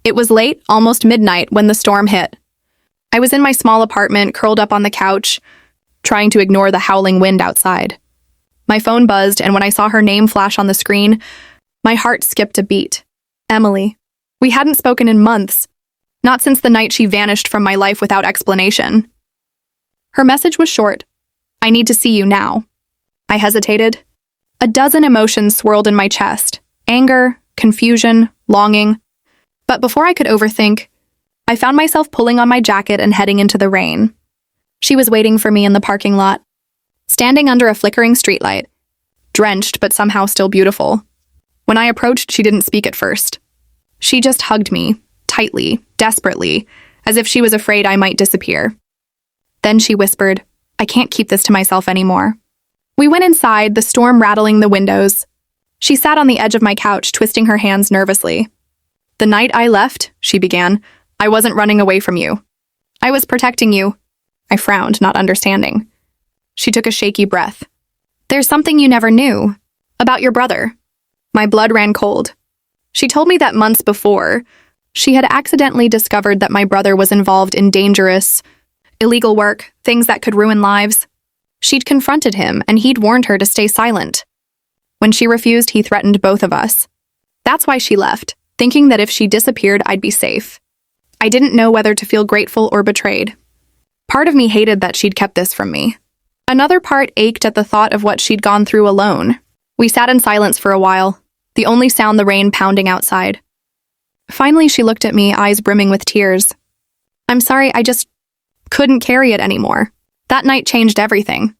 It was late, almost midnight, when the storm hit. I was in my small apartment, curled up on the couch, trying to ignore the howling wind outside. My phone buzzed, and when I saw her name flash on the screen, my heart skipped a beat. Emily. We hadn't spoken in months, not since the night she vanished from my life without explanation. Her message was short. I need to see you now. I hesitated. A dozen emotions swirled in my chest. Anger, confusion, longing. But before I could overthink, I found myself pulling on my jacket and heading into the rain. She was waiting for me in the parking lot, standing under a flickering streetlight, drenched but somehow still beautiful. When I approached, she didn't speak at first. She just hugged me, tightly, desperately, as if she was afraid I might disappear. Then she whispered, "I can't keep this to myself anymore." We went inside, the storm rattling the windows. She sat on the edge of my couch, twisting her hands nervously. "The night I left," she began, "I wasn't running away from you. I was protecting you." I frowned, not understanding. She took a shaky breath. "There's something you never knew. About your brother." My blood ran cold. She told me that months before, she had accidentally discovered that my brother was involved in dangerous, illegal work, things that could ruin lives. She'd confronted him, and he'd warned her to stay silent. When she refused, he threatened both of us. That's why she left, thinking that if she disappeared, I'd be safe. I didn't know whether to feel grateful or betrayed. Part of me hated that she'd kept this from me. Another part ached at the thought of what she'd gone through alone. We sat in silence for a while, the only sound the rain pounding outside. Finally, she looked at me, eyes brimming with tears. "I'm sorry, I just couldn't carry it anymore. That night changed everything.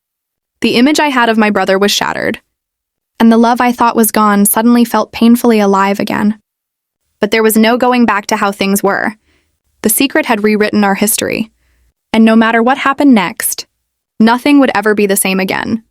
The image I had of my brother was shattered, and the love I thought was gone suddenly felt painfully alive again. But there was no going back to how things were. The secret had rewritten our history, and no matter what happened next, nothing would ever be the same again."